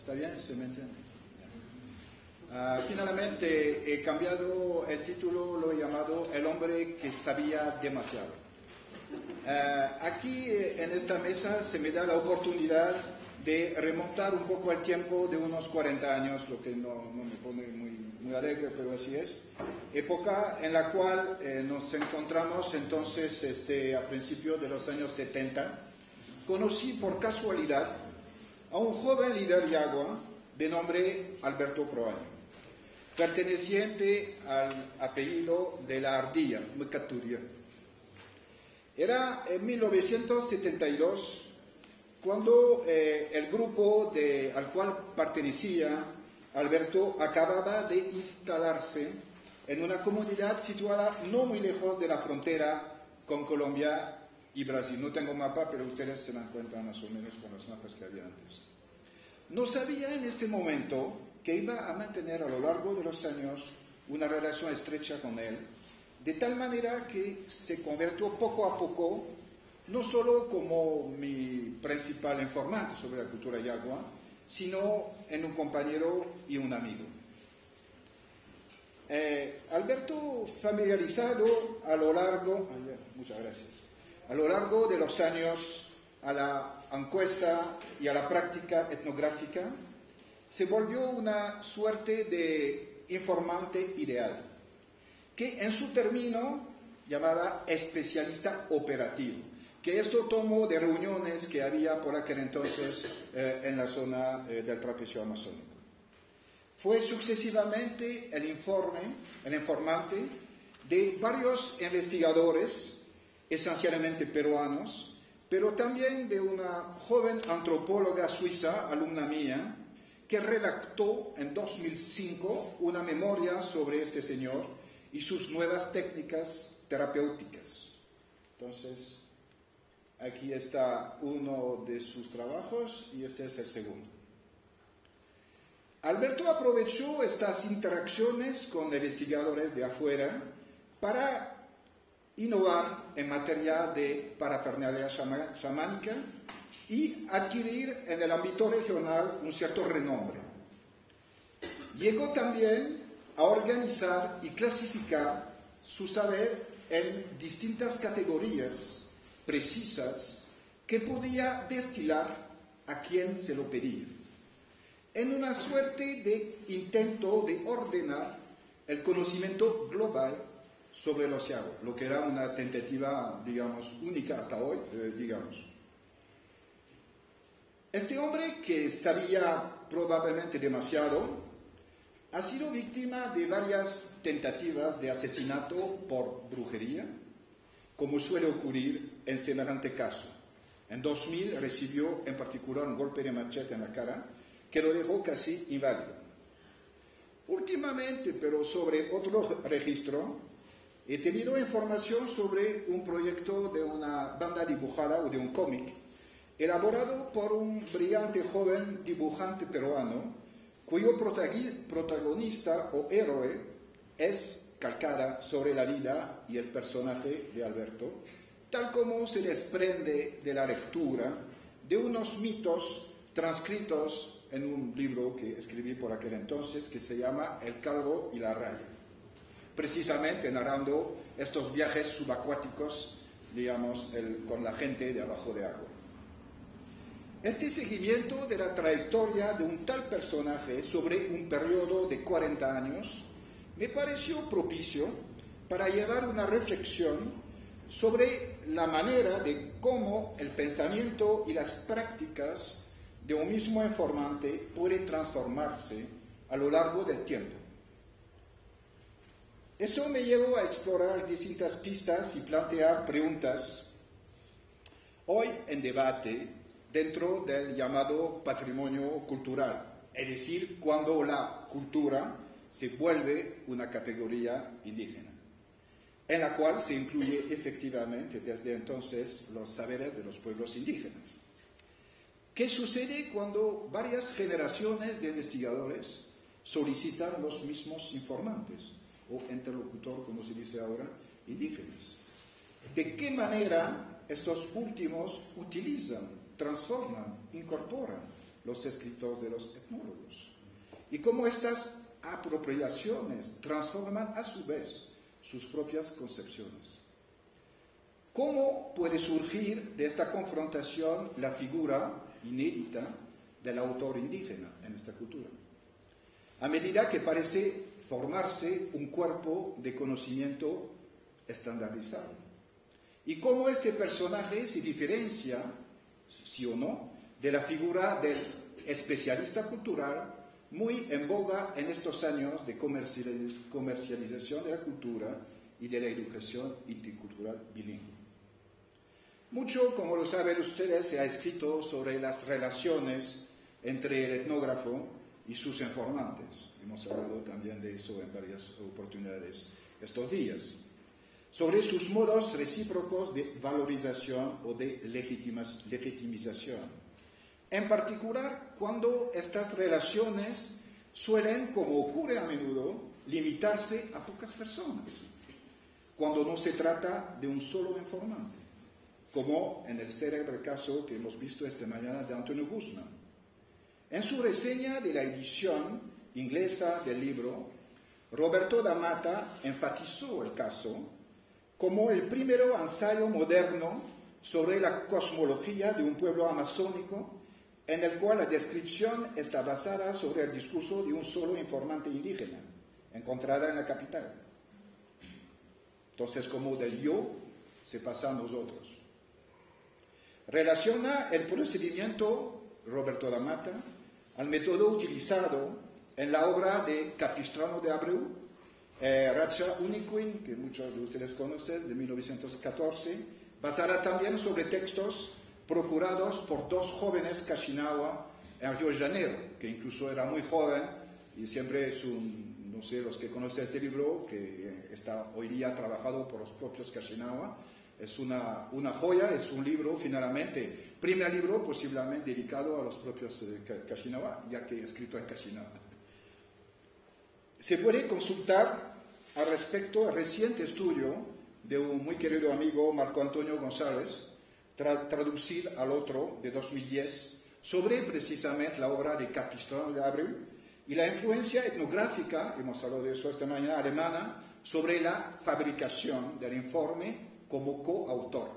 ¿Está bien? ¿Se me entiende? Finalmente he cambiado el título, lo he llamado El hombre que sabía demasiado. Aquí en esta mesa se me da la oportunidad de remontar un poco el tiempo de unos 40 años, lo que no me pone muy alegre, pero así es. Época en la cual nos encontramos entonces a principios de los años 70. Conocí por casualidad a un joven líder yagua de nombre Alberto Proaño, perteneciente al apellido de la ardilla, Mcaturia. Era en 1972 cuando el grupo al cual pertenecía Alberto acababa de instalarse en una comunidad situada no muy lejos de la frontera con Colombia y Brasil. No tengo mapa, pero ustedes se dan cuenta más o menos con los mapas que había antes. No sabía en este momento que iba a mantener a lo largo de los años una relación estrecha con él, de tal manera que se convirtió poco a poco no solo como mi principal informante sobre la cultura yagua, sino en un compañero y un amigo. Alberto, familiarizado a lo largo de los años a la encuesta y a la práctica etnográfica, se volvió una suerte de informante ideal, que en su término llamaba especialista operativo, que esto tomó de reuniones que había por aquel entonces en la zona del trapecio amazónico. Fue sucesivamente el informante de varios investigadores, esencialmente peruanos, pero también de una joven antropóloga suiza, alumna mía, que redactó en 2005 una memoria sobre este señor y sus nuevas técnicas terapéuticas. Entonces, aquí está uno de sus trabajos y este es el segundo. Alberto aprovechó estas interacciones con investigadores de afuera para innovar en materia de parafernalia chamánica y adquirir en el ámbito regional un cierto renombre. Llegó también a organizar y clasificar su saber en distintas categorías precisas que podía destilar a quien se lo pedía, en una suerte de intento de ordenar el conocimiento global sobre los yagua, lo que era una tentativa, digamos, única hasta hoy, digamos. Este hombre, que sabía probablemente demasiado, ha sido víctima de varias tentativas de asesinato por brujería, como suele ocurrir en semejante caso. En 2000 recibió en particular un golpe de machete en la cara que lo dejó casi inválido. Últimamente, pero sobre otro registro, he tenido información sobre un proyecto de una banda dibujada o de un cómic elaborado por un brillante joven dibujante peruano cuyo protagonista o héroe es calcada sobre la vida y el personaje de Alberto, tal como se desprende de la lectura de unos mitos transcritos en un libro que escribí por aquel entonces que se llama El Calvo y la Raya, precisamente narrando estos viajes subacuáticos, digamos, con la gente de abajo de agua. Este seguimiento de la trayectoria de un tal personaje sobre un periodo de 40 años me pareció propicio para llevar una reflexión sobre la manera de cómo el pensamiento y las prácticas de un mismo informante puede transformarse a lo largo del tiempo. Eso me llevó a explorar distintas pistas y plantear preguntas hoy en debate dentro del llamado patrimonio cultural, es decir, cuando la cultura se vuelve una categoría indígena, en la cual se incluye efectivamente desde entonces los saberes de los pueblos indígenas. ¿Qué sucede cuando varias generaciones de investigadores solicitan los mismos informantes o interlocutor, como se dice ahora, indígenas? ¿De qué manera estos últimos utilizan, transforman, incorporan los escritos de los etnólogos. Y cómo estas apropiaciones transforman a su vez sus propias concepciones. ¿Cómo puede surgir de esta confrontación la figura inédita del autor indígena en esta cultura? A medida que parece formarse un cuerpo de conocimiento estandarizado. Y cómo este personaje se diferencia, sí o no, de la figura del especialista cultural muy en boga en estos años de comercialización de la cultura y de la educación intercultural bilingüe. Mucho, como lo saben ustedes, se ha escrito sobre las relaciones entre el etnógrafo y sus informantes. Hemos hablado también de eso en varias oportunidades estos días. Sobre sus modos recíprocos de valorización o de legitimización. En particular, cuando estas relaciones suelen, como ocurre a menudo, limitarse a pocas personas. Cuando no se trata de un solo informante, como en el célebre caso que hemos visto esta mañana de Antonio Guzmán. En su reseña de la edición inglesa del libro, Roberto da Mata enfatizó el caso como el primero ensayo moderno sobre la cosmología de un pueblo amazónico en el cual la descripción está basada sobre el discurso de un solo informante indígena, encontrada en la capital. Entonces, como del yo se pasa a nosotros. Relaciona el procedimiento, Roberto da Mata, al método utilizado en la obra de Capistrano de Abreu, Racha Unicuin, que muchos de ustedes conocen, de 1914, basada también sobre textos procurados por dos jóvenes Kaxinawa en Río de Janeiro, que incluso era muy joven y siempre es un, no sé, los que conocen este libro, que está hoy día trabajado por los propios Kaxinawa, es una joya, es un libro finalmente, primer libro posiblemente dedicado a los propios Kaxinawa, ya que escrito en Kaxinawa. Se puede consultar al respecto el reciente estudio de un muy querido amigo, Marco Antonio González, traducir al otro, de 2010, sobre precisamente la obra de Capistrano de Abreu y la influencia etnográfica, hemos hablado de eso esta mañana, alemana, sobre la fabricación del informe como coautor,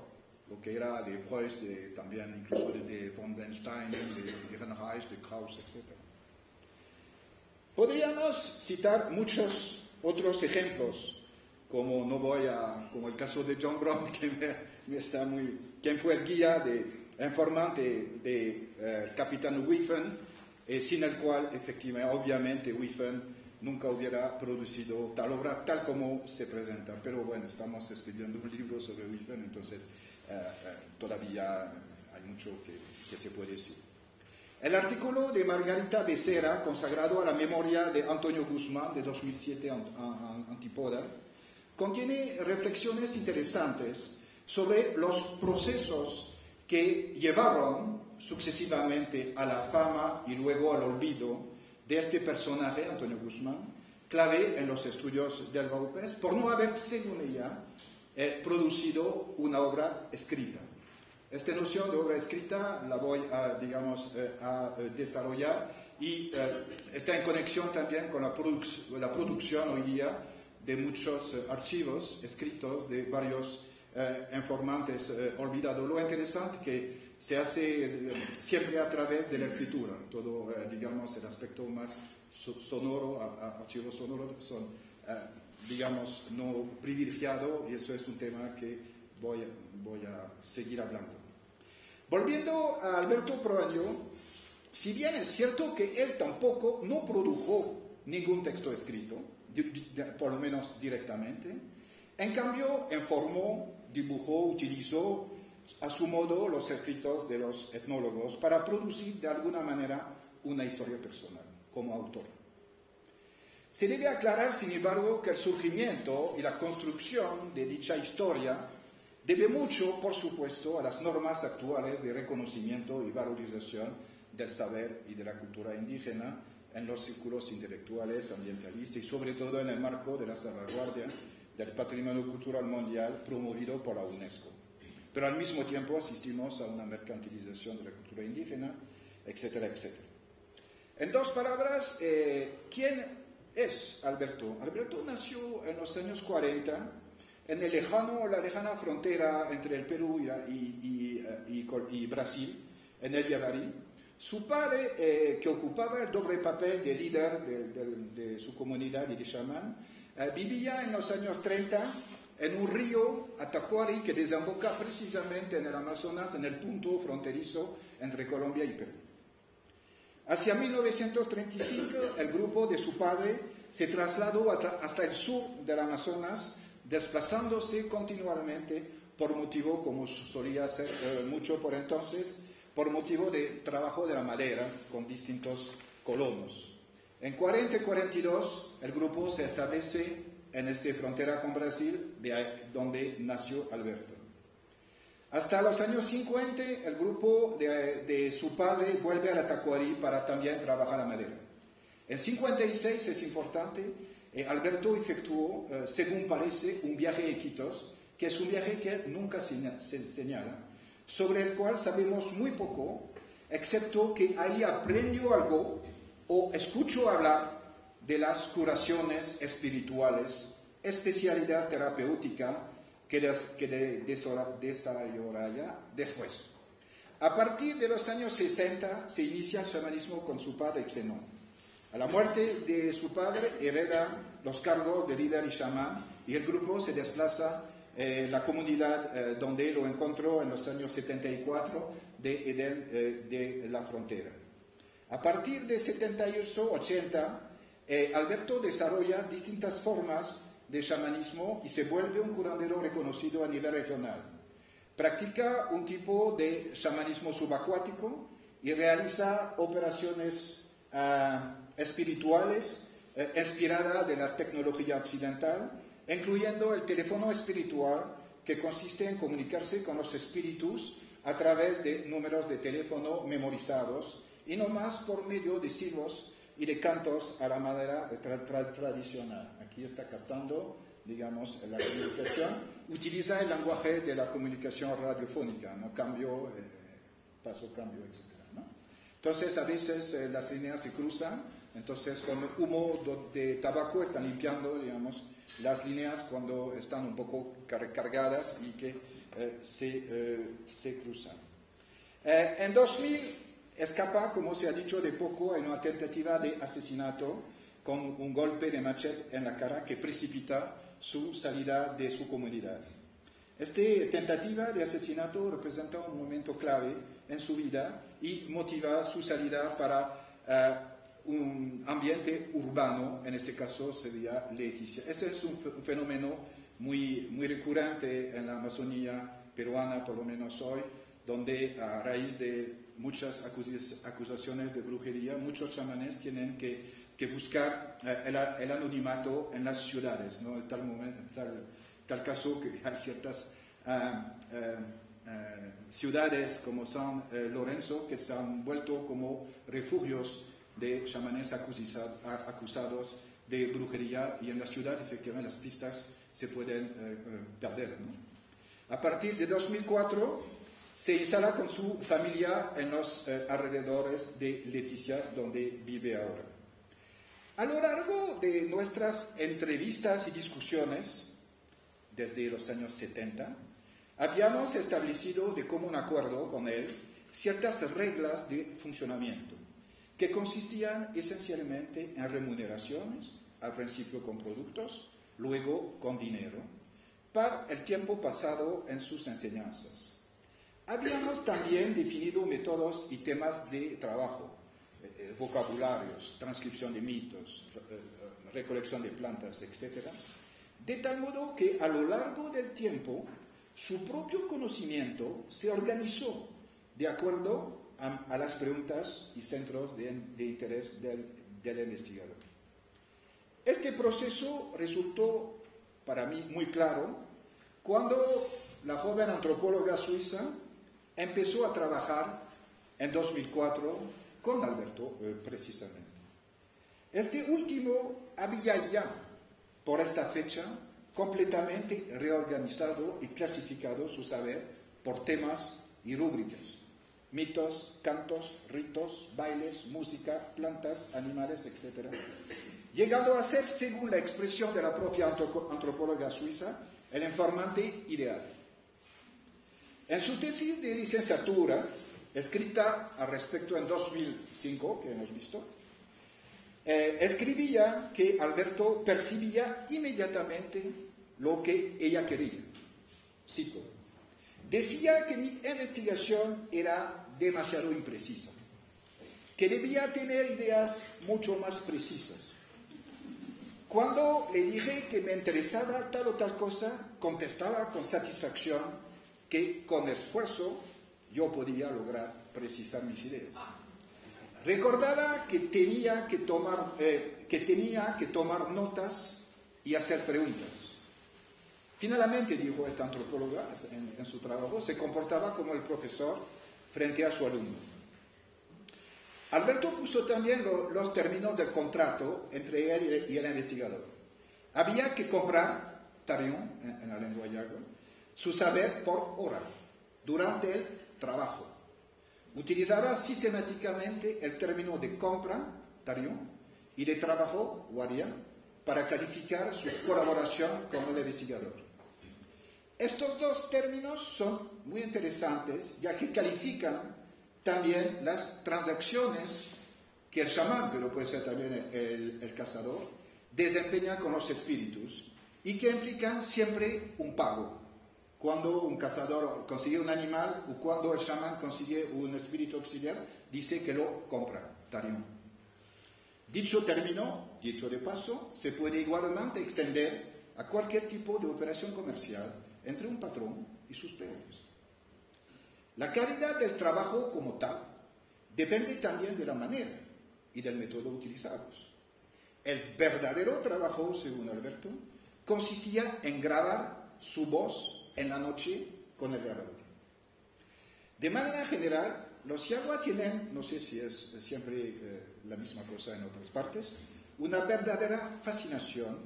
lo que era de Preuss, también incluso de von den Stein, de Ehrenreich, de Krauss, etc. Podríamos citar muchos otros ejemplos, como el caso de John Brown, que me está quien fue el guía de informante de capitán Wiffen, sin el cual, efectivamente, obviamente, Wiffen nunca hubiera producido tal obra, tal como se presenta. Pero bueno, estamos escribiendo un libro sobre Wiffen, entonces todavía hay mucho que se puede decir. El artículo de Margarita Becerra, consagrado a la memoria de Antonio Guzmán, de 2007, Antípoda, contiene reflexiones interesantes sobre los procesos que llevaron sucesivamente a la fama y luego al olvido de este personaje, Antonio Guzmán, clave en los estudios del Gaupés, por no haber, según ella, producido una obra escrita. Esta noción de obra escrita la voy a desarrollar y está en conexión también con la producción hoy día de muchos archivos escritos de varios informantes olvidados. Lo interesante que se hace siempre a través de la escritura. Todo, el aspecto más sonoro, archivos sonoros son, no privilegiado, y eso es un tema que voy a seguir hablando. Volviendo a Alberto Proaño, si bien es cierto que él tampoco no produjo ningún texto escrito, por lo menos directamente, en cambio informó, dibujó, utilizó a su modo los escritos de los etnólogos para producir de alguna manera una historia personal como autor. Se debe aclarar, sin embargo, que el surgimiento y la construcción de dicha historia debe mucho, por supuesto, a las normas actuales de reconocimiento y valorización del saber y de la cultura indígena en los círculos intelectuales, ambientalistas y sobre todo en el marco de la salvaguardia del patrimonio cultural mundial promovido por la UNESCO. Pero al mismo tiempo asistimos a una mercantilización de la cultura indígena etcétera, etcétera. En dos palabras, ¿quién es Alberto? Alberto nació en los años 40 en la lejana frontera entre el Perú y Brasil, en el Yavarí. Su padre, que ocupaba el doble papel de líder de su comunidad y de chamán, vivía en los años 30 en un río Atacuari que desemboca precisamente en el Amazonas, en el punto fronterizo entre Colombia y Perú. Hacia 1935, el grupo de su padre se trasladó hasta el sur del Amazonas, desplazándose continuamente por motivo, como solía ser mucho por entonces, por motivo de trabajo de la madera con distintos colonos. En 40 y 42, el grupo se establece en esta frontera con Brasil, donde nació Alberto. Hasta los años 50, el grupo de su padre vuelve al Atacuari para también trabajar la madera. En 56, es importante, Alberto efectuó, según parece, un viaje a Iquitos, que es un viaje que él nunca se señala, sobre el cual sabemos muy poco, excepto que ahí aprendió algo o escuchó hablar de las curaciones espirituales, especialidad terapéutica que desarrollaría después. A partir de los años 60 se inicia el chamanismo con su padre Xenón. A la muerte de su padre hereda los cargos de líder y chamán y el grupo se desplaza la comunidad donde lo encontró en los años 74 de la frontera. A partir de 78-80, Alberto desarrolla distintas formas de chamanismo y se vuelve un curandero reconocido a nivel regional. Practica un tipo de chamanismo subacuático y realiza operaciones espirituales inspiradas de la tecnología occidental, incluyendo el teléfono espiritual, que consiste en comunicarse con los espíritus a través de números de teléfono memorizados y no más por medio de silbos y de cantos a la manera tradicional. Aquí está captando, digamos, la comunicación. Utiliza el lenguaje de la comunicación radiofónica, ¿no? Cambio, paso, cambio, etc., ¿no? Entonces, a veces las líneas se cruzan, entonces con el humo de tabaco están limpiando, digamos, las líneas cuando están un poco cargadas y que se cruzan. En 2000 escapa, como se ha dicho, de poco en una tentativa de asesinato con un golpe de machete en la cara que precipita su salida de su comunidad. Esta tentativa de asesinato representa un momento clave en su vida y motiva su salida para un ambiente urbano, en este caso sería Leticia. Este es un fenómeno muy recurrente en la Amazonía peruana, por lo menos hoy, donde a raíz de muchas acusaciones de brujería, muchos chamanes tienen que buscar el anonimato en las ciudades, ¿no? Tal caso que hay ciertas ciudades como San Lorenzo que se han vuelto como refugios de chamanes acusados de brujería, y en la ciudad efectivamente las pistas se pueden perder, ¿no? A partir de 2004 se instala con su familia en los alrededores de Leticia, donde vive ahora. A lo largo de nuestras entrevistas y discusiones, desde los años 70, habíamos establecido de común acuerdo con él ciertas reglas de funcionamiento, que consistían esencialmente en remuneraciones, al principio con productos, luego con dinero, para el tiempo pasado en sus enseñanzas. Habíamos también definido métodos y temas de trabajo, vocabularios, transcripción de mitos, recolección de plantas, etc., de tal modo que a lo largo del tiempo su propio conocimiento se organizó de acuerdo a las preguntas y centros de interés del investigador. Este proceso resultó para mí muy claro cuando la joven antropóloga suiza empezó a trabajar en 2004 con Alberto precisamente. Este último había ya, por esta fecha, completamente reorganizado y clasificado su saber por temas y rúbricas. mitos, cantos, ritos, bailes, música, plantas, animales, etc. Llegando a ser, según la expresión de la propia antropóloga suiza, el informante ideal. En su tesis de licenciatura, escrita al respecto en 2005, que hemos visto, escribía que Alberto percibía inmediatamente lo que ella quería. Cito: decía que mi investigación era demasiado imprecisa, que debía tener ideas mucho más precisas. Cuando le dije que me interesaba tal o tal cosa, contestaba con satisfacción que con esfuerzo yo podía lograr precisar mis ideas. Recordaba que tenía que tomar notas y hacer preguntas. Finalmente, dijo esta antropóloga en su trabajo, se comportaba como el profesor frente a su alumno. Alberto puso también los términos del contrato entre él y el investigador. Había que comprar, tarion, en la lengua yago, su saber por hora, durante el trabajo. Utilizaba sistemáticamente el término de compra, tarion, y de trabajo, waria, para calificar su colaboración con el investigador. Estos dos términos son muy interesantes, ya que califican también las transacciones que el chamán, pero puede ser también el cazador, desempeña con los espíritus y que implican siempre un pago. Cuando un cazador consigue un animal o cuando el chamán consigue un espíritu auxiliar, dice que lo compra, tarion. Dicho término, dicho de paso, se puede igualmente extender a cualquier tipo de operación comercial entre un patrón y sus peones. La calidad del trabajo como tal depende también de la manera y del método utilizados. El verdadero trabajo, según Alberto, consistía en grabar su voz en la noche con el grabador. De manera general, los Yagua tienen, no sé si es siempre la misma cosa en otras partes, una verdadera fascinación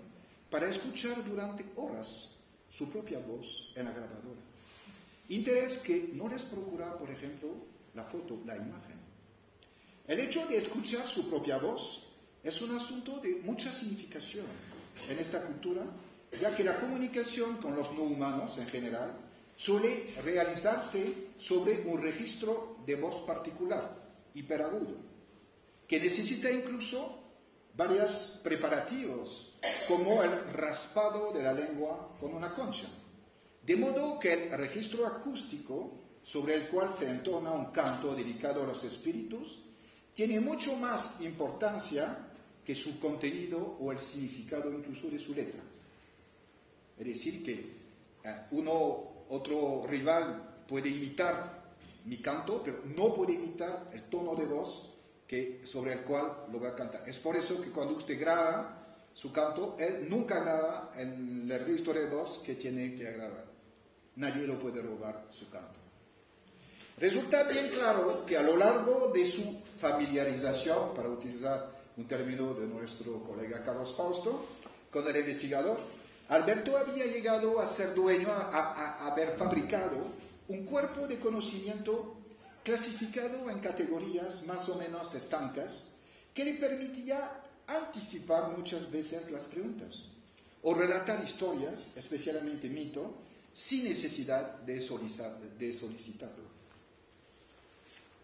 para escuchar durante horas su propia voz en la grabadora. Interés que no les procura, por ejemplo, la foto, la imagen. El hecho de escuchar su propia voz es un asunto de mucha significación en esta cultura, ya que la comunicación con los no humanos en general suele realizarse sobre un registro de voz particular, hiperagudo, que necesita incluso varios preparativos, como el raspado de la lengua con una concha. De modo que el registro acústico sobre el cual se entona un canto dedicado a los espíritus tiene mucho más importancia que su contenido o el significado incluso de su letra. Es decir, que otro rival puede imitar mi canto, pero no puede imitar el tono de voz sobre el cual lo va a cantar. Es por eso que cuando usted graba su canto, él nunca graba en el registro de voz que tiene que grabar. Nadie lo puede robar su canto. Resulta bien claro que a lo largo de su familiarización, para utilizar un término de nuestro colega Carlos Fausto, con el investigador, Alberto había llegado a ser dueño, a haber fabricado un cuerpo de conocimiento clasificado en categorías más o menos estancas, que le permitía anticipar muchas veces las preguntas o relatar historias, especialmente mito, sin necesidad de solicitarlo.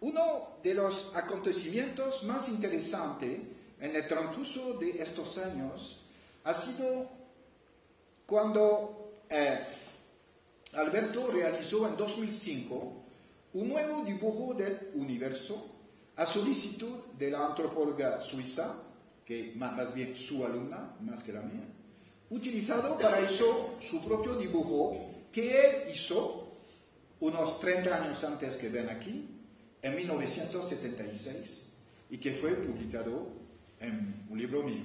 Uno de los acontecimientos más interesantes en el transcurso de estos años ha sido cuando Alberto realizó en 2005 un nuevo dibujo del universo a solicitud de la antropóloga suiza, que más bien su alumna, más que la mía, utilizado para eso su propio dibujo que él hizo unos 30 años antes que ven aquí, en 1976, y que fue publicado en un libro mío.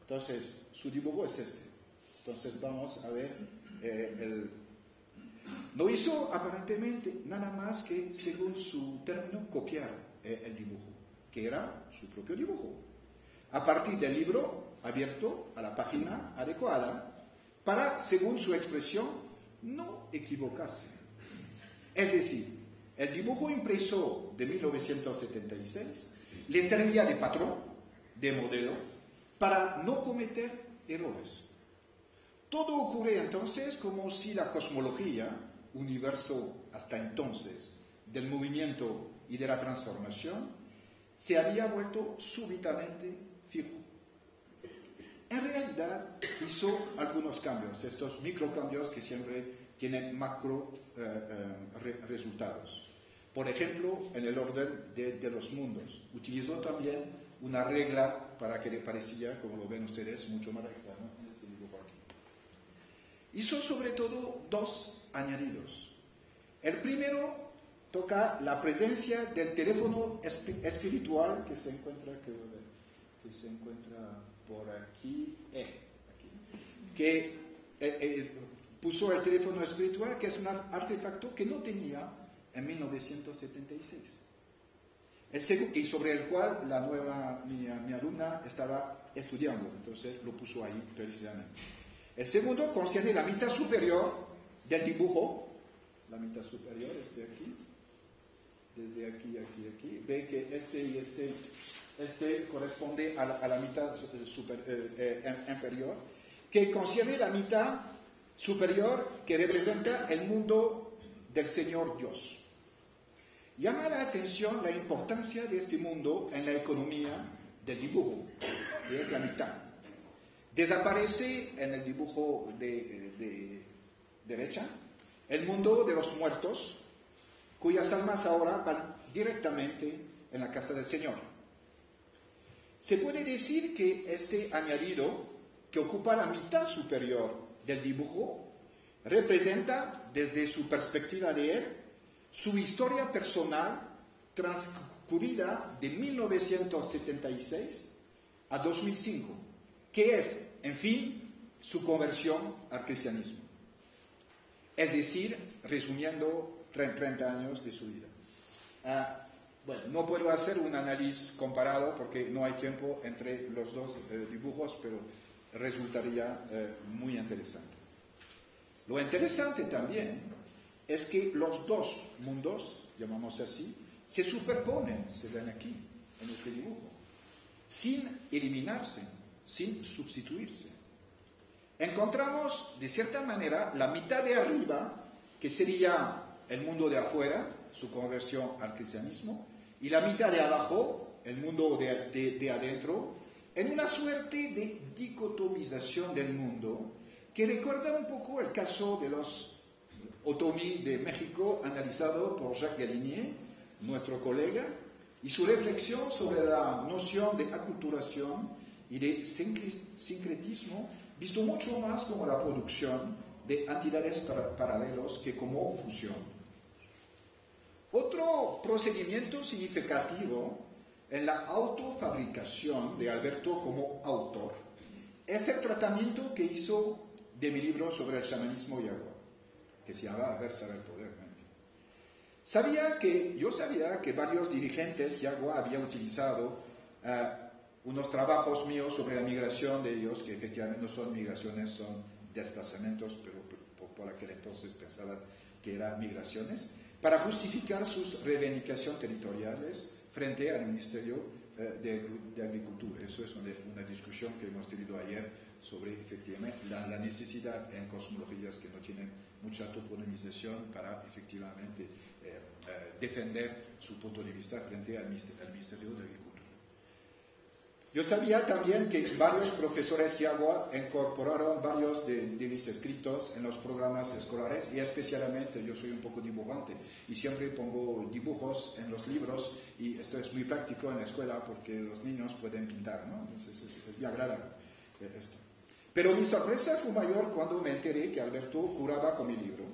Entonces, su dibujo es este. Entonces vamos a ver no hizo aparentemente nada más que, según su término, copiar el dibujo, que era su propio dibujo, a partir del libro abierto a la página adecuada, para, según su expresión, no equivocarse. Es decir, el dibujo impreso de 1976 le servía de patrón, de modelo, para no cometer errores. Todo ocurre entonces como si la cosmología, universo hasta entonces del movimiento y de la transformación, se había vuelto súbitamente fijo. En realidad hizo algunos cambios, estos microcambios que siempre tienen macro resultados. Por ejemplo, en el orden de los mundos. Utilizó también una regla para que le pareciera, como lo ven ustedes, mucho más recta, ¿no? En este dibujo aquí. Hizo sobre todo dos añadidos. El primero toca la presencia del teléfono espiritual que se encuentra por aquí, que puso el teléfono espiritual, que es un artefacto que no tenía en 1976. Y sobre el cual mi alumna estaba estudiando, entonces lo puso ahí precisamente. El segundo concierne la mitad superior del dibujo, la mitad superior es de aquí, desde aquí, aquí. Ve que este y este corresponde a la mitad inferior, que concierne la mitad superior que representa el mundo del Señor Dios. Llama la atención la importancia de este mundo en la economía del dibujo, que es la mitad. Desaparece en el dibujo de derecha el mundo de los muertos, cuyas almas ahora van directamente en la casa del Señor. Se puede decir que este añadido, que ocupa la mitad superior del dibujo, representa, desde su perspectiva de él, su historia personal transcurrida de 1976 a 2005, que es, en fin, su conversión al cristianismo. Es decir, resumiendo, 30 años de su vida. Bueno, no puedo hacer un análisis comparado porque no hay tiempo entre los dos dibujos, pero resultaría muy interesante. Lo interesante también es que los dos mundos, llamamos así, se superponen, se ven aquí, en este dibujo, sin eliminarse, sin sustituirse. Encontramos, de cierta manera, la mitad de arriba, que sería el mundo de afuera, su conversión al cristianismo, y la mitad de abajo, el mundo de adentro, en una suerte de dicotomización del mundo que recuerda un poco el caso de los otomí de México, analizado por Jacques Galinier, nuestro colega, y su reflexión sobre la noción de aculturación y de sincretismo, visto mucho más como la producción de entidades paralelos que como fusión. Otro procedimiento significativo en la autofabricación de Alberto como autor es el tratamiento que hizo de mi libro sobre el chamanismo yagua, que se llama A ver, saber, poder. Yo sabía que varios dirigentes yagua habían utilizado unos trabajos míos sobre la migración de ellos, que efectivamente no son migraciones, son desplazamientos, pero por aquel entonces pensaban que eran migraciones, para justificar sus reivindicaciones territoriales frente al Ministerio de Agricultura. Eso es una discusión que hemos tenido ayer sobre efectivamente la necesidad en cosmologías que no tienen mucha toponimización para efectivamente defender su punto de vista frente al Ministerio de Agricultura. Yo sabía también que varios profesores yagua incorporaron varios de mis escritos en los programas escolares, y especialmente yo soy un poco dibujante y siempre pongo dibujos en los libros, y esto es muy práctico en la escuela porque los niños pueden pintar, ¿no? Entonces es muy agradable esto. Pero mi sorpresa fue mayor cuando me enteré que Alberto curaba con mi libro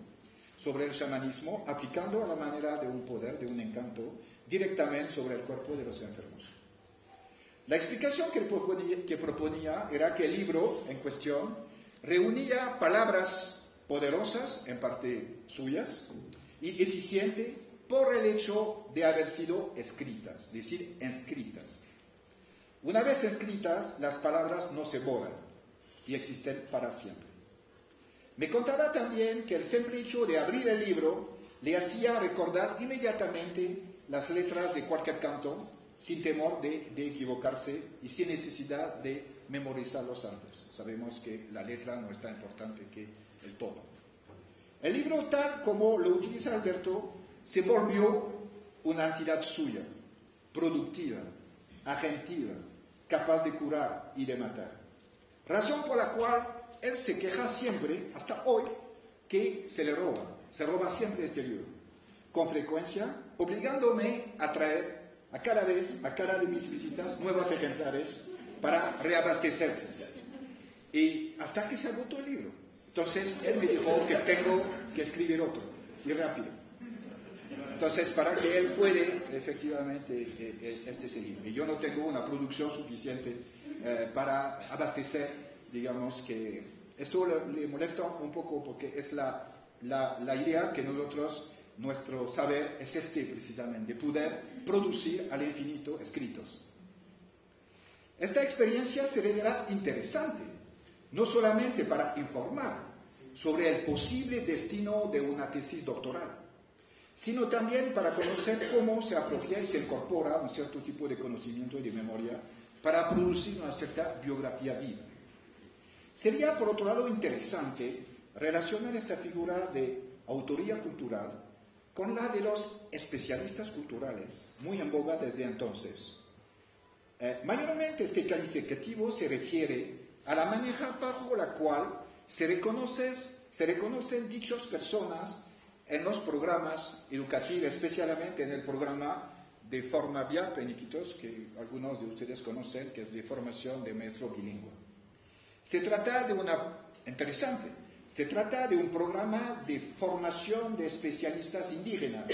sobre el chamanismo, aplicando a la manera de un poder, de un encanto, directamente sobre el cuerpo de los enfermos. La explicación que proponía era que el libro en cuestión reunía palabras poderosas, en parte suyas, y eficientes por el hecho de haber sido escritas, es decir, inscritas. Una vez escritas, las palabras no se borran y existen para siempre. Me contaba también que el simple hecho de abrir el libro le hacía recordar inmediatamente las letras de cualquier canto, sin temor de equivocarse y sin necesidad de memorizarlos antes. Sabemos que la letra no es tan importante que el tono. El libro, tal como lo utiliza Alberto, se volvió una entidad suya, productiva, agentiva, capaz de curar y de matar. Razón por la cual él se queja siempre, hasta hoy, que se le roba. Se roba siempre este libro, con frecuencia, obligándome a traer a cada de mis visitas, nuevos ejemplares para reabastecerse. Y hasta que se agotó el libro. Entonces, él me dijo que tengo que escribir otro, y rápido. Entonces, para que él puede, efectivamente, seguir. Y yo no tengo una producción suficiente para abastecer, digamos que... Esto le molesta un poco porque es la idea que nosotros, nuestro saber es precisamente, de poder producir al infinito escritos. Esta experiencia se revela interesante, no solamente para informar sobre el posible destino de una tesis doctoral, sino también para conocer cómo se apropia y se incorpora un cierto tipo de conocimiento y de memoria para producir una cierta biografía viva. Sería, por otro lado, interesante relacionar esta figura de autoría cultural con la de los especialistas culturales, muy en boga desde entonces. Mayormente este calificativo se refiere a la manera bajo la cual se reconocen dichas personas en los programas educativos, especialmente en el programa de Forma Via Peniquitos, que algunos de ustedes conocen, que es de formación de maestro bilingüe. Se trata de un programa de formación de especialistas indígenas,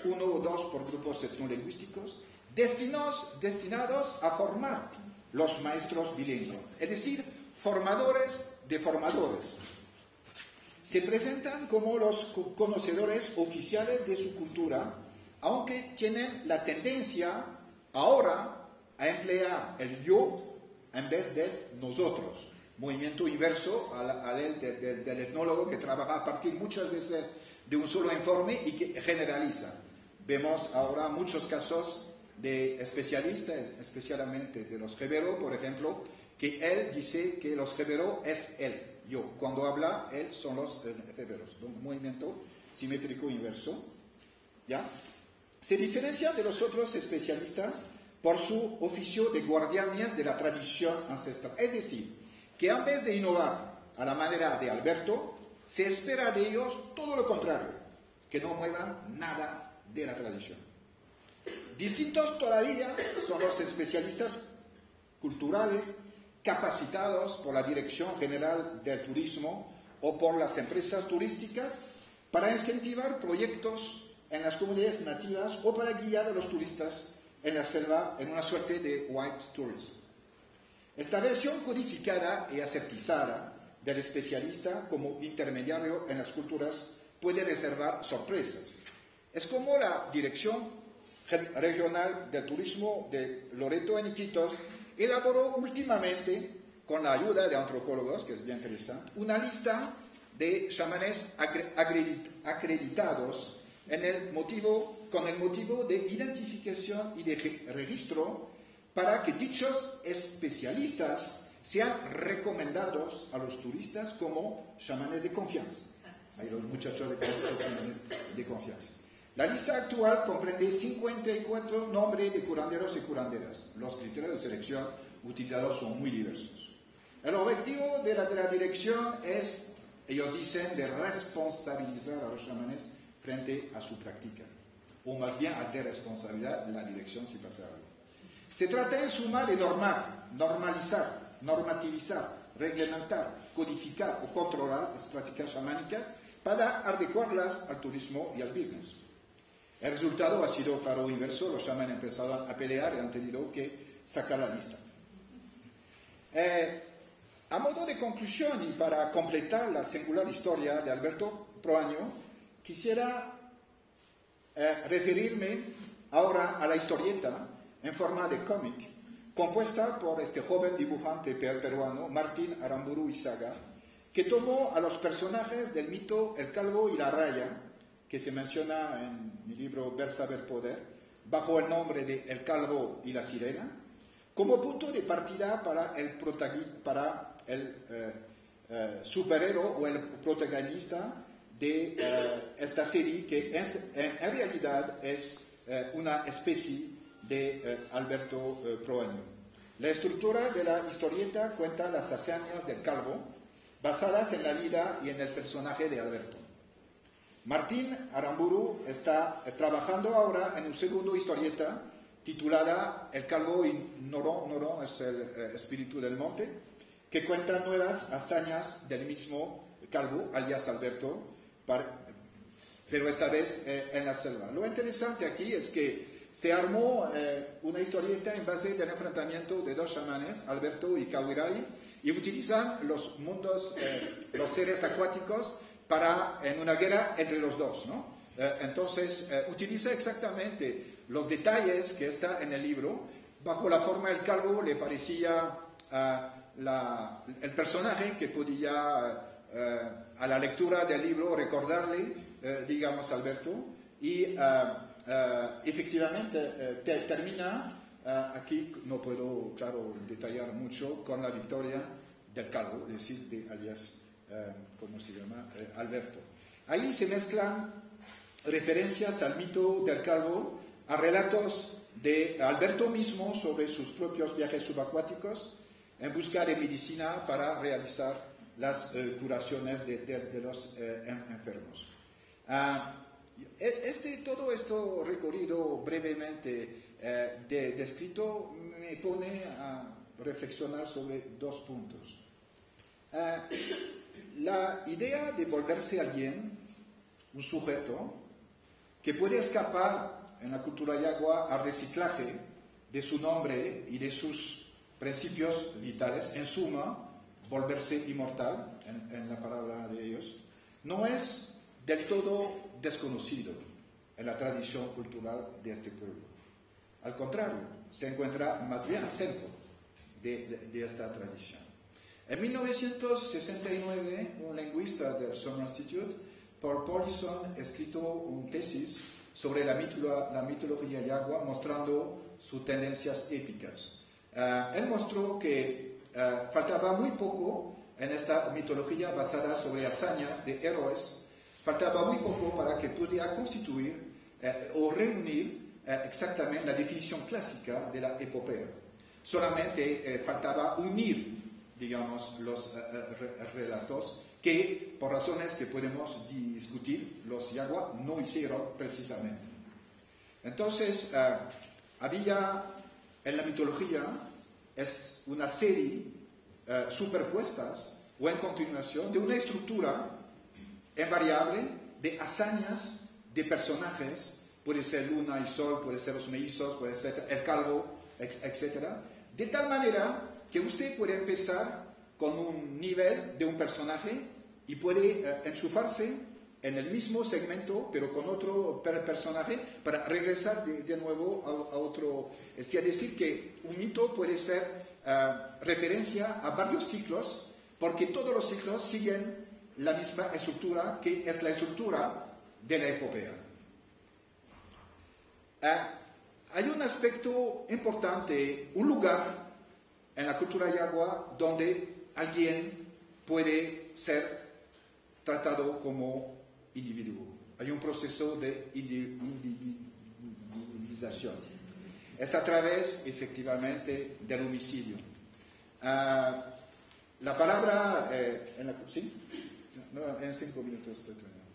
1 o 2 por grupos etnolingüísticos, destinados a formar los maestros bilingües, es decir, formadores de formadores. Se presentan como los conocedores oficiales de su cultura, aunque tienen la tendencia ahora a emplear el yo en vez del nosotros. Movimiento inverso al del etnólogo que trabaja a partir muchas veces de un solo informe y que generaliza. Vemos ahora muchos casos de especialistas, especialmente de los Rivero, por ejemplo, que él dice que los Rivero es él, yo. Cuando habla, él son los Riveros. Un movimiento simétrico inverso. ¿Ya? Se diferencia de los otros especialistas por su oficio de guardianes de la tradición ancestral. Es decir, que en vez de innovar a la manera de Alberto, se espera de ellos todo lo contrario, que no muevan nada de la tradición. Distintos todavía son los especialistas culturales capacitados por la Dirección General del Turismo o por las empresas turísticas para incentivar proyectos en las comunidades nativas o para guiar a los turistas en la selva en una suerte de white tourism. Esta versión codificada y asertizada del especialista como intermediario en las culturas puede reservar sorpresas. Es como la Dirección Regional del Turismo de Loreto en Iquitos elaboró últimamente, con la ayuda de antropólogos, que es bien interesante, una lista de chamanes acreditados con el motivo de identificación y de registro para que dichos especialistas sean recomendados a los turistas como chamanes de confianza. Hay los muchachos de confianza. La lista actual comprende 54 nombres de curanderos y curanderas. Los criterios de selección utilizados son muy diversos. El objetivo de la dirección es, ellos dicen, de responsabilizar a los chamanes frente a su práctica, o más bien a de responsabilidad la dirección si pasa algo. Se trata en suma de normar, normalizar, normativizar, reglamentar, codificar o controlar las prácticas chamánicas para adecuarlas al turismo y al business. El resultado ha sido, claro, inverso. Los chamanes empezaron a pelear y han tenido que sacar la lista. A modo de conclusión y para completar la singular historia de Alberto Proaño, quisiera referirme ahora a la historieta en forma de cómic, compuesta por este joven dibujante peruano, Martín Aramburu Izaga, que tomó a los personajes del mito El Calvo y la Raya, que se menciona en mi libro Ver, Saber, Poder, bajo el nombre de El Calvo y la Sirena, como punto de partida para el superhéroe o el protagonista de esta serie, que en realidad es una especie de Alberto Proaño. La estructura de la historieta cuenta las hazañas del Calvo, basadas en la vida y en el personaje de Alberto. Martín Aramburu está trabajando ahora en un segundo historieta titulada El Calvo y Norón, Norón es el espíritu del monte, que cuenta nuevas hazañas del mismo Calvo, alias Alberto, pero esta vez en la selva. Lo interesante aquí es que se armó una historieta en base del enfrentamiento de dos chamanes, Alberto y Cahuiray, y utilizan los mundos, los seres acuáticos, en una guerra entre los dos, ¿no? Entonces, utiliza exactamente los detalles que está en el libro. Bajo la forma del Calvo le parecía el personaje que podía, a la lectura del libro, recordarle, digamos, a Alberto. Y efectivamente termina, aquí no puedo, claro, detallar mucho, con la victoria del Calvo, es decir, de alias, ¿cómo se llama? Alberto. Ahí se mezclan referencias al mito del Calvo, a relatos de Alberto mismo sobre sus propios viajes subacuáticos en busca de medicina para realizar las curaciones de los enfermos. Todo esto recorrido brevemente descrito me pone a reflexionar sobre dos puntos. La idea de volverse alguien, un sujeto, que puede escapar en la cultura yagua al reciclaje de su nombre y de sus principios vitales, en suma, volverse inmortal, en la palabra de ellos, no es del todo desconocido en la tradición cultural de este pueblo. Al contrario, se encuentra más bien al centro de esta tradición. En 1969, un lingüista del Summer Institute, Paul Paulison, escrito una tesis sobre la mitología yagua, mostrando sus tendencias épicas. Él mostró que faltaba muy poco en esta mitología basada sobre hazañas de héroes, faltaba muy poco para que pudiera constituir o reunir exactamente la definición clásica de la epopea. Solamente faltaba unir, digamos, los relatos que, por razones que podemos discutir, los yagua no hicieron precisamente. Entonces, había en la mitología es una serie superpuestas o en continuación de una estructura invariable de hazañas de personajes, puede ser luna y sol, puede ser los mellizos, puede ser el calvo, etc. De tal manera que usted puede empezar con un nivel de un personaje y puede enchufarse en el mismo segmento, pero con otro personaje, para regresar de nuevo a otro. Es decir, que un mito puede ser referencia a varios ciclos, porque todos los ciclos siguen la misma estructura, que es la estructura de la epopea. Hay un aspecto importante, un lugar en la cultura yagua donde alguien puede ser tratado como individuo. Hay un proceso de individualización. Es a través, efectivamente, del homicidio. La palabra... ¿sí? No, en 5 minutos estoy terminando.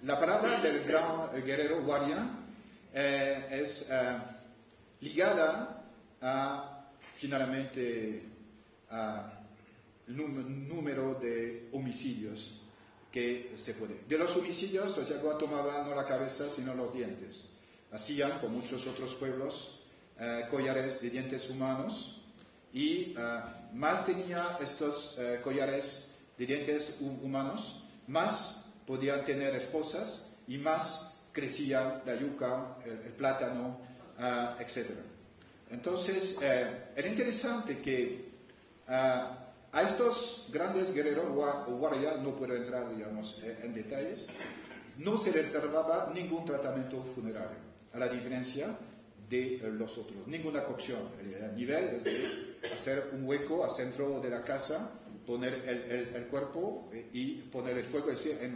La palabra del gran guerrero Waria es ligada finalmente al número de homicidios que se puede. De los homicidios, los yagua tomaban no la cabeza, sino los dientes. Hacían, como muchos otros pueblos, collares de dientes humanos, y más tenía estos collares de dientes humanos, más podían tener esposas y más crecía la yuca, el plátano, etc. Entonces, era interesante que a estos grandes guerreros, Waria, no puedo entrar, digamos, en detalles, no se reservaba ningún tratamiento funerario, a la diferencia de los otros, ninguna cocción. El nivel es de hacer un hueco al centro de la casa, poner el cuerpo y poner el fuego, es decir, en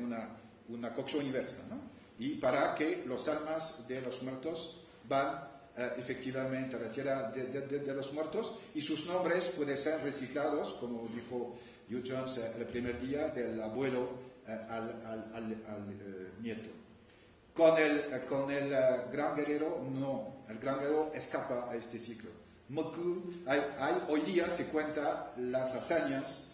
una cocción inversa, ¿no? Y para que los almas de los muertos van efectivamente a la tierra de los muertos, y sus nombres pueden ser reciclados, como dijo Hugh Jones el primer día, del abuelo al nieto. Con el gran guerrero, no. El gran guerrero escapa a este ciclo. Hoy día se cuenta las hazañas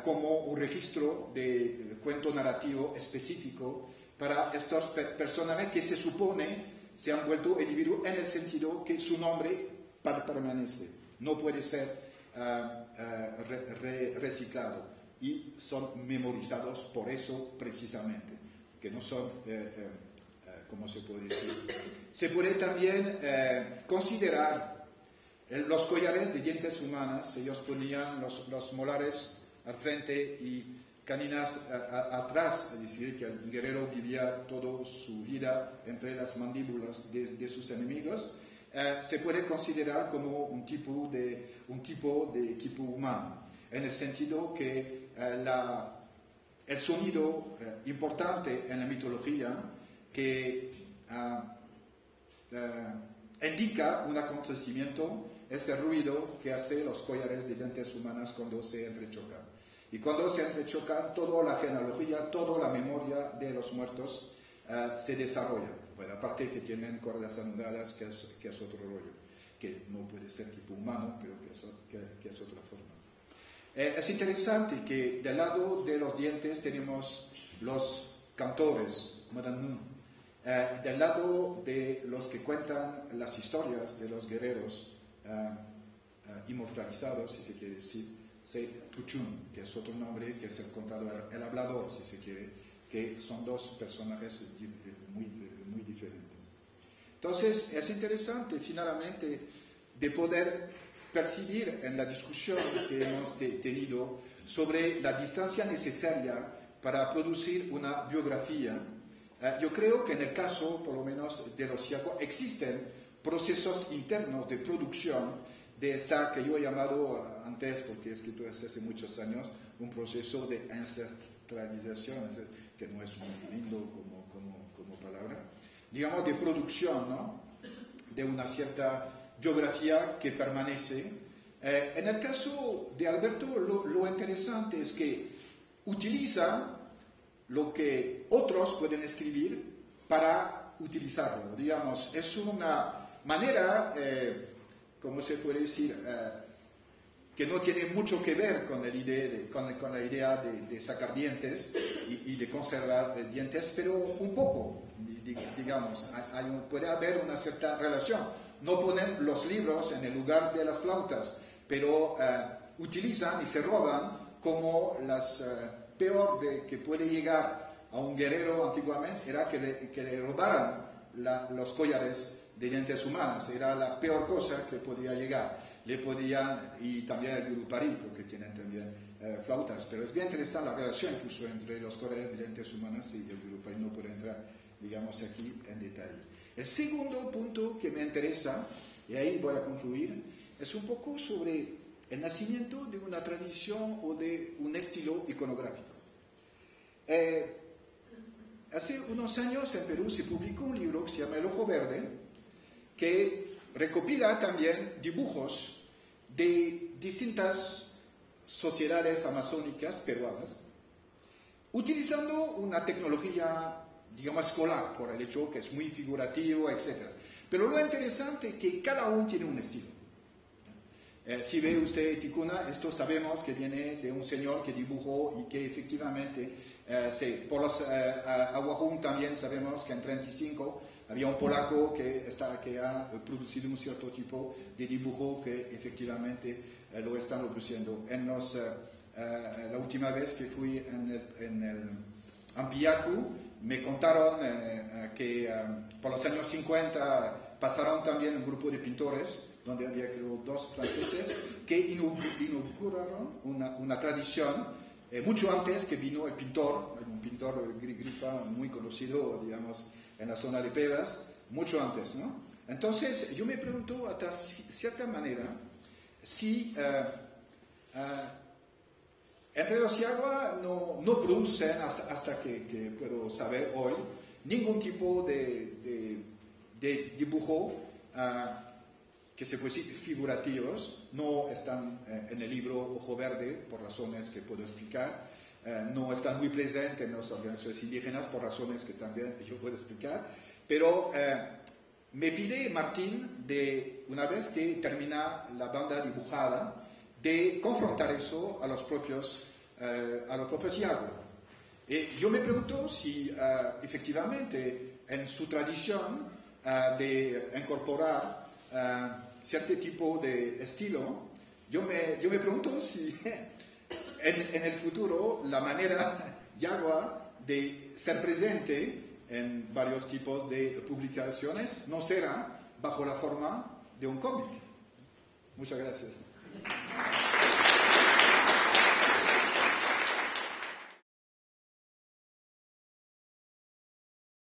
como un registro de cuento narrativo específico para estos personajes que se supone se han vuelto individuos en el sentido que su nombre permanece, no puede ser reciclado, y son memorizados por eso precisamente, que no son, ¿cómo se puede decir? Se puede también considerar los collares de dientes humanas. Ellos ponían los molares al frente y caninas atrás, es decir, que el guerrero vivía toda su vida entre las mandíbulas de sus enemigos. Se puede considerar como un tipo de equipo humano, en el sentido que el sonido importante en la mitología que indica un acontecimiento es el ruido que hacen los collares de dientes humanas cuando se entrechocan. Y cuando se entrechocan, toda la genealogía, toda la memoria de los muertos se desarrolla. Bueno, aparte que tienen cuerdas anudadas, que es otro rollo, que no puede ser tipo humano, pero que es otra forma. Es interesante que del lado de los dientes tenemos los cantores, del lado de los que cuentan las historias de los guerreros inmortalizados, si se quiere decir, Tuchun, que es otro nombre, que es el contador, el hablador, si se quiere, que son dos personajes muy diferentes. Entonces, es interesante finalmente de poder percibir en la discusión que hemos tenido sobre la distancia necesaria para producir una biografía. Yo creo que en el caso, por lo menos, de los Yaco, existen procesos internos de producción de esta que yo he llamado antes, porque he escrito hace muchos años, un proceso de ancestralización, que no es muy lindo como palabra, digamos de producción, ¿no?, de una cierta biografía que permanece. En el caso de Alberto, lo interesante es que utiliza lo que otros pueden escribir para utilizarlo. Digamos, es una manera, ¿cómo se puede decir?, que no tiene mucho que ver con la idea de sacar dientes y de conservar dientes, pero un poco, digamos, puede haber una cierta relación. No ponen los libros en el lugar de las flautas, pero utilizan y se roban como las peor que puede llegar a un guerrero antiguamente, era que le robaran los collares de dientes humanas. Era la peor cosa que podía llegar. Le podían, y también el Gurupari, porque tienen también flautas, pero es bien interesante la relación incluso entre los collares de dientes humanas y el Gurupari. No puedo entrar, digamos, aquí en detalle. El segundo punto que me interesa, y ahí voy a concluir, es un poco sobre el nacimiento de una tradición o de un estilo iconográfico. Hace unos años en Perú se publicó un libro que se llama El Ojo Verde, que recopila también dibujos de distintas sociedades amazónicas peruanas, utilizando una tecnología, digamos, escolar, por el hecho que es muy figurativo, etc. Pero lo interesante es que cada uno tiene un estilo. Si ve usted Ticuna, esto sabemos que viene de un señor que dibujó y que efectivamente, por los Aguajún también sabemos que en 1935 había un polaco que ha producido un cierto tipo de dibujo que efectivamente lo están produciendo. La última vez que fui en el Ampillacu, me contaron que por los años 50 pasaron también un grupo de pintores, donde había creo 2 franceses, que inauguraron una tradición mucho antes que vino el pintor escritor Gripa muy conocido, digamos, en la zona de Pebas, mucho antes, ¿no? Entonces, yo me pregunto, hasta cierta manera, si Entre los Yagua no producen, hasta que puedo saber hoy, ningún tipo de dibujo que se puede decir figurativos. No están en el libro Ojo Verde por razones que puedo explicar, no están muy presentes en las organizaciones indígenas por razones que también yo puedo explicar, pero me pide Martín, una vez que termina la banda dibujada, de confrontar eso a los propios Yagua. Yo me pregunto si efectivamente en su tradición de incorporar cierto tipo de estilo, yo me pregunto si en el futuro la manera Yagua de ser presente en varios tipos de publicaciones no será bajo la forma de un cómic. Muchas gracias.